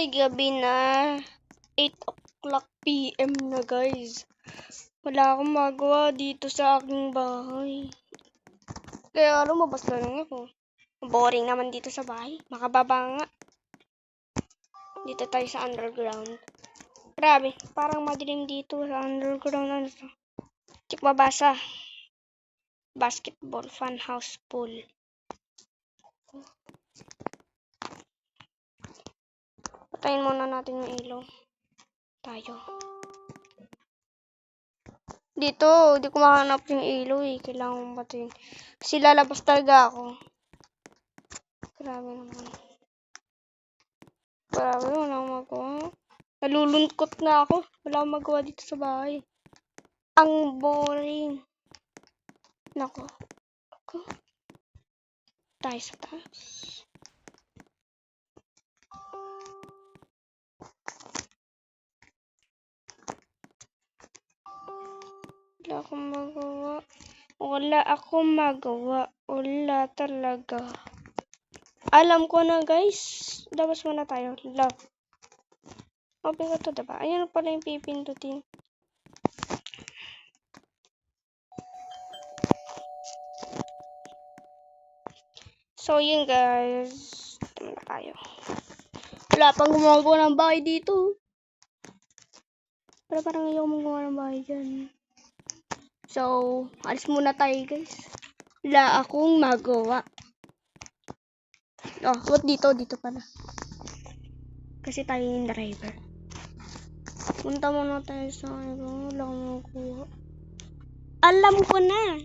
Ay, gabi na. 8 o'clock PM na, guys. Wala akong magawa dito sa aking bahay. Kaya lumabas na lang ako. Boring naman dito sa bahay. Makababa nga. Dito tayo sa underground. Grabe, parang madilim dito sa underground. Ano to? Check babasa. Basketball, fun house, pool. Patayin muna natin yung ilaw. Tayo. Dito, di ko mahanap yung ilaw eh. Kailangan kong patayin. Kasi lalabas talaga ako. Grabe naman. Grabe, wala akong magawa. Nalulungkot na ako. Wala akong magawa dito sa bahay. Ang boring. Nako. Tayo sa taas. Wala akong magawa. Wala akong magawa. Wala talaga. Alam ko na, guys. Labas muna tayo. Love. Open ko to, diba? Ayan pala yung pipindutin. So, yun, guys. Ito na tayo. Wala pang gumagawa ng bahay dito. Pero parang ayaw magawa ng bahay dyan. So, alis muna tayo, guys. Wala akong magawa. Oh, what dito? Dito pala. Kasi tayo yung driver. Punta muna tayo sa ano. Wala akong magawa. Alam ko na.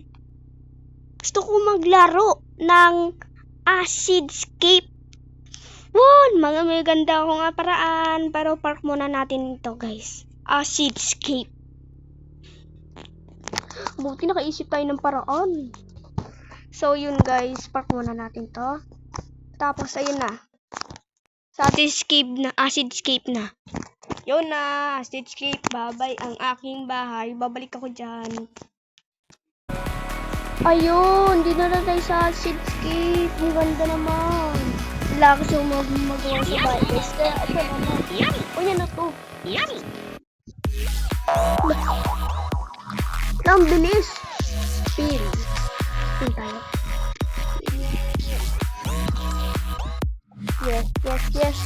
Gusto ko maglaro ng Acidscape. Wow! Mga may ganda akong paraan. Pero park muna natin ito, guys. Acidscape. Buti nakaisip tayo ng paraan. So, yun, guys. Park muna natin to. Tapos, ayun na. Sa Acidscape na. Yun na. Acidscape. Babay ang aking bahay. Babalik ako dyan. Ayun. Di na tayo sa Acidscape. Ang ganda naman. Wala kasi magawa sa bahay, guys. Kaya, ito naman. O, yan na to. Ang bilis. Spin. Spin tayo. Yes.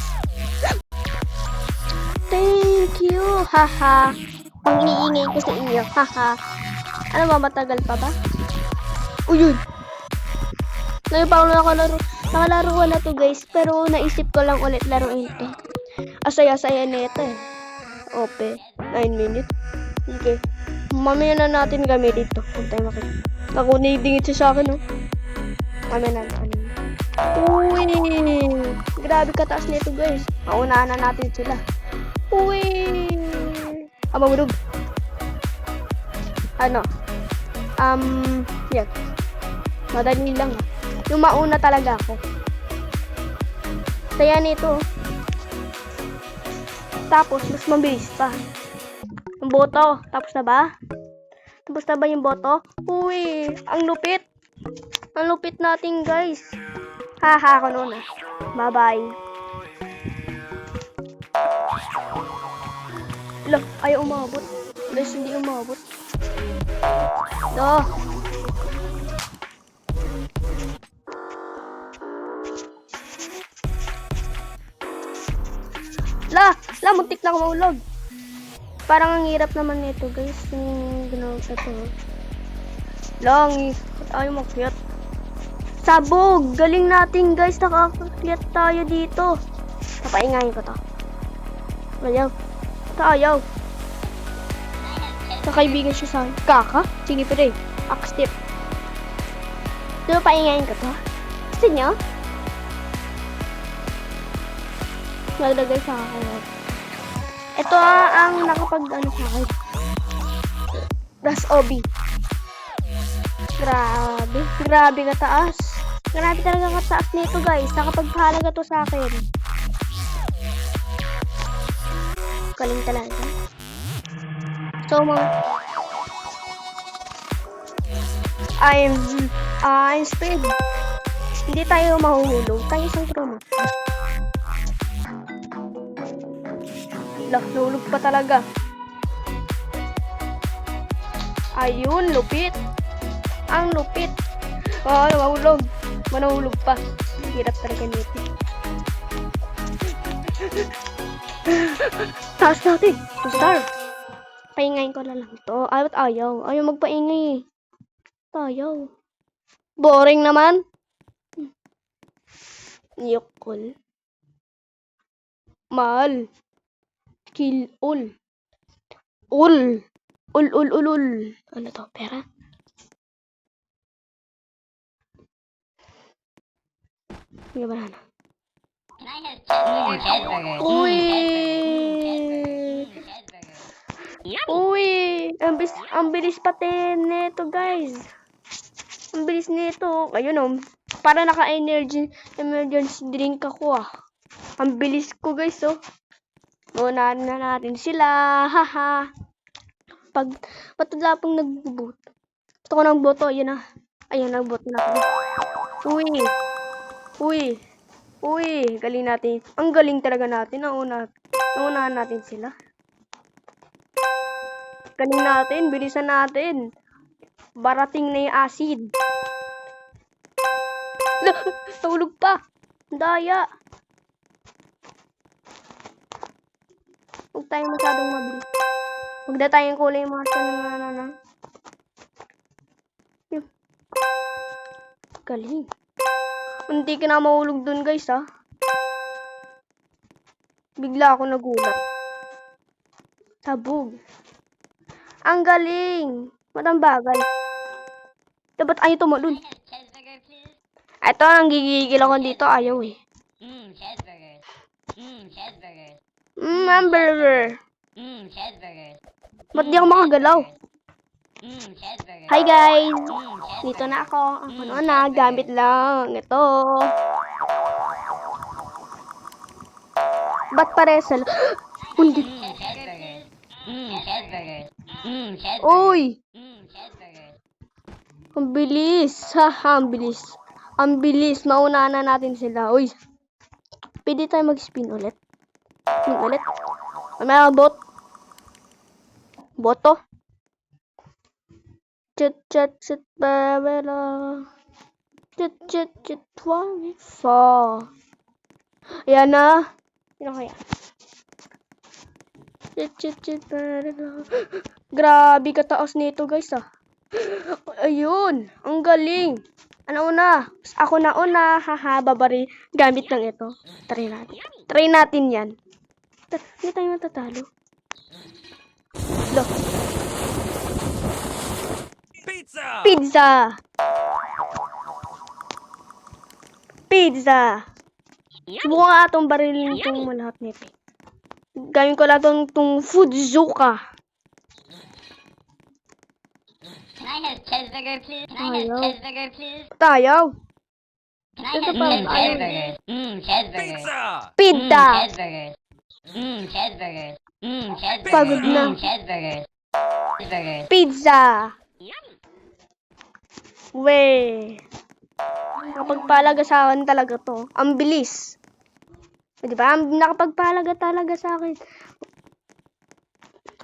Thank you. Haha. Ang iingay ko sa inyo. Haha. Ano ba, matagal pa ba? Uyun. Ngayon pa ako nakalaro ko na to, guys. Pero naisip ko lang ulit laruin ito. Asaya-saya na ito eh. Ope. 9 minutes. Okay. Mamaya na natin gamitin ito. Huwag tayo makikita. Ako nidingit siya sa akin, oh. Mamaya na natin. Uy! Grabe kataas nito, guys. Maunahan na natin sila. Uy! Mamulog. Ano? Yan. Madali lang, ha. Yung mauna talaga ako. Saya nito. Tapos, mas mabilis pa. Yung boto. Tapos na ba? Tapos na ba yung boto? Uy! Ang lupit! Ang lupit natin, guys. Haha ako noon, ah. Bye-bye. Look, ayaw umabot. Guys, hindi umabot. No. Muntik na ako maulog. Parang ang hirap naman nito, guys. Yung ginawa sa ito. Langis. Ayaw makyat. Sabog! Galing natin, guys. Nakakakyat tayo dito. Papaingayin ko to. Ayaw. Ayaw. Kakaibigan siya sa akin. Kaka? Sige pa rin. Akstip. Diba paingayin ko to? Gusto nyo? Maglagay sa akin. Ito ang nakapag-ano sa akin. Das Obi. Grabe kataas. Grabe talaga kataas nito, guys. Nakapagpahalaga to sa akin. Galing talaga. So, I'm speed. Hindi tayo mahuhulog. Tayo isang promo. Nahulog pa talaga. Ayun, lupit. Ang lupit. Mahulog. Manahulog pa. Hirap talaga nito. Taas natin. Star. Paingayin ko na lang to. Ayaw. Ayaw magpaingay. Ayaw. Boring naman. Yokol. Mahal. Kill all. Ul. Ul. Ano to? Pera? Hindi ba na? Uy! Uy! Ang bilis pati nito, guys. Ang bilis nito. Ayun, oh. Para emergency drink ako, ah. Ang bilis ko, guys, oh. Unahan na natin sila. Haha. Patula pong nag-boot. Gusto ko ng boto. Ayun na. Ayun, nag-boot na ako. Uy. Galing natin. Ang galing talaga natin. Naunahan natin sila. Galing natin. Bilisan natin. Barating na yung acid. Nahulog pa. Daya. Huwag tayong masyadong mabilis. Huwag na tayong kulay mga sanang Galing. Hindi ka na mahulog dun, guys, ha. Bigla ako nagulat. Sabog. Ang galing. Matambagal. Dapat ayaw tumalun. Ito, ang gigigil ako dito. Ayaw, eh. Hamburger. Ba't di ako makagalaw? Hi, guys. Dito na ako. Ano na, gamit lang. Ito. Ba't paresal? Hindi. Uy! Ang bilis. Haha, ang bilis. Ang bilis. Maunahan na natin sila. Uy. Pwede tayo mag-spin ulit. Spin ulit. May bot. Boto. Chit, babala. Chit, 24. Ayan na. Sino kaya? Chit, babala. Grabe kataas nito, guys, ah. Ayun. Ang galing. Ano una? Ako na una. Haha, babari. Gamit lang ito. Try natin yan. Hindi tayo matatalo. Look. Pizza! Subukan nga itong barilin itong malahap nito. Gawin ko lang itong Fudzuka. Can I have cheeseburger, please? Can I have Ayaw. cheeseburger, please? Tayaw. Can I Ito have pa, cheeseburger? Cheeseburger. Pizza! Cheeseburger. Cheeseburger. Cheeseburger. Pagod na. Cheeseburger. Cheeseburger. Pizza! We. Nakapagpalaga sa akin talaga to. Ang bilis. Diba? Nakapagpalaga talaga sa akin.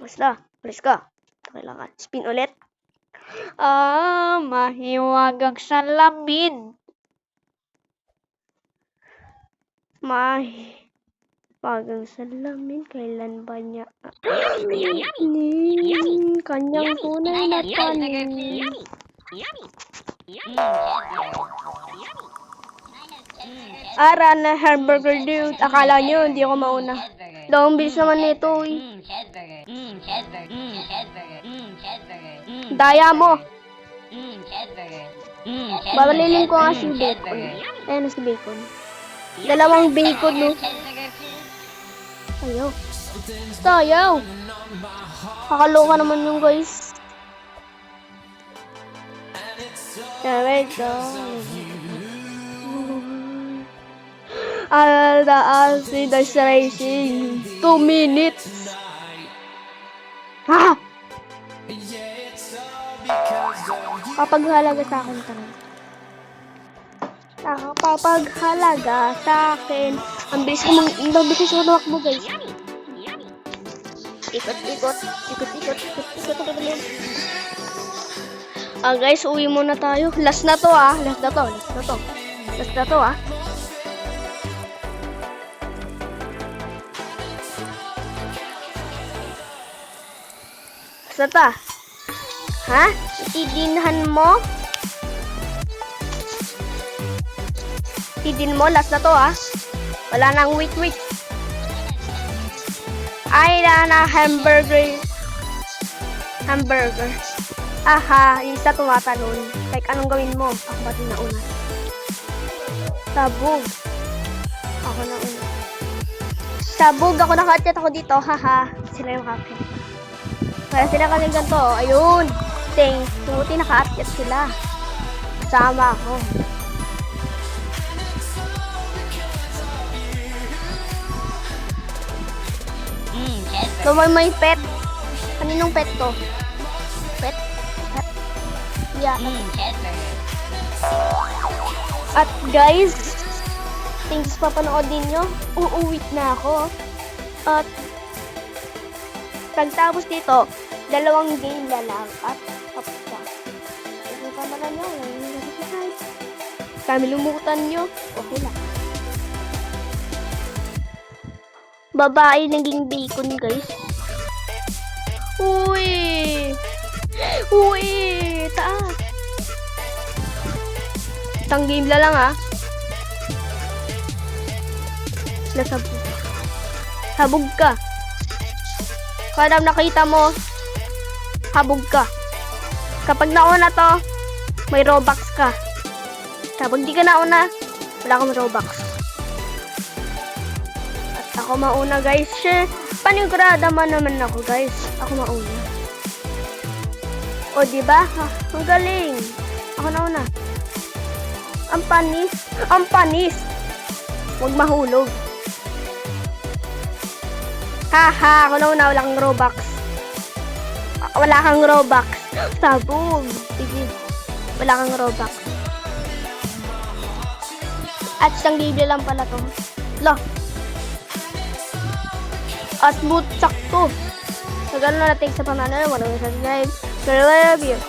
Basta. Alis ka. Kailangan. Spin ulit. Mahiwagang salamin. Mahiwagang salamin. Kailan ba niya? Kanyang tunay na tanin. Ara na hamburger dude. Akala nyo, hindi ako mauna. Ang bilis naman nito, eh. Daya mo. Babalilin ko nga si Bacon. Ayan na si Bacon. Dalawang bacon, no? Ayaw. Basta ayaw. Kakaloka naman yung guys. Wait, I'll see the racing 2 minutes. Ha! Papaghalaga sa akin talaga. Papaghalaga sa akin. Ang bilis ko tumakbo, guys. Ikot-ikot. Ikot-ikot. Ikot-ikot. Guys, uwi muna tayo. Last na to ah. Last na to. Last na to. Last na to ah. Last na to. Ha? Itidinhan mo? Itidin mo. Last na to ah. Wala nang wait. Ay na hamburger. Hamburger. Aha, isa tumatalon. Like, anong gawin mo? Ako ba nauna? Sabog. Ako nauna. Sabog, ako naka-chat ako dito. Haha. Sila yung happy. Kaya sila kasi ganito. Ayun. Thanks. Buti naka-chat sila. Kasama ako. So, may pet. Kaninong pet to? Pet? Yeah. Cheeseburger. At guys, thanks pa panoodin nyo. Uuwi na ako. At pagtapos dito, 2 game na lang. At tapos na. Kung kamala nyo, kami lumutan nyo. Okay lang. Babae naging bacon guys. Uy! Taas! Isang game na lang ah. Nasabog. Habog ka. Kadam nakita mo, habog ka. Kapag nauna to, may Robux ka. Kapag di ka nauna, wala kang Robux. At ako mauna guys. Panigurada man naman ako guys. Ako mauna. O diba? Ang galing. Ako nauna. Ang panis. Ang panis. Huwag mahulog. Haha, ako nauna. Wala kang Robux. Wala kang Robux. Sabog. Sige. Wala kang Robux. At isang libre lang pala to. Lo. At smooth sakto. So, gano'n natin sa pangalan. Walang subscribe. I love you.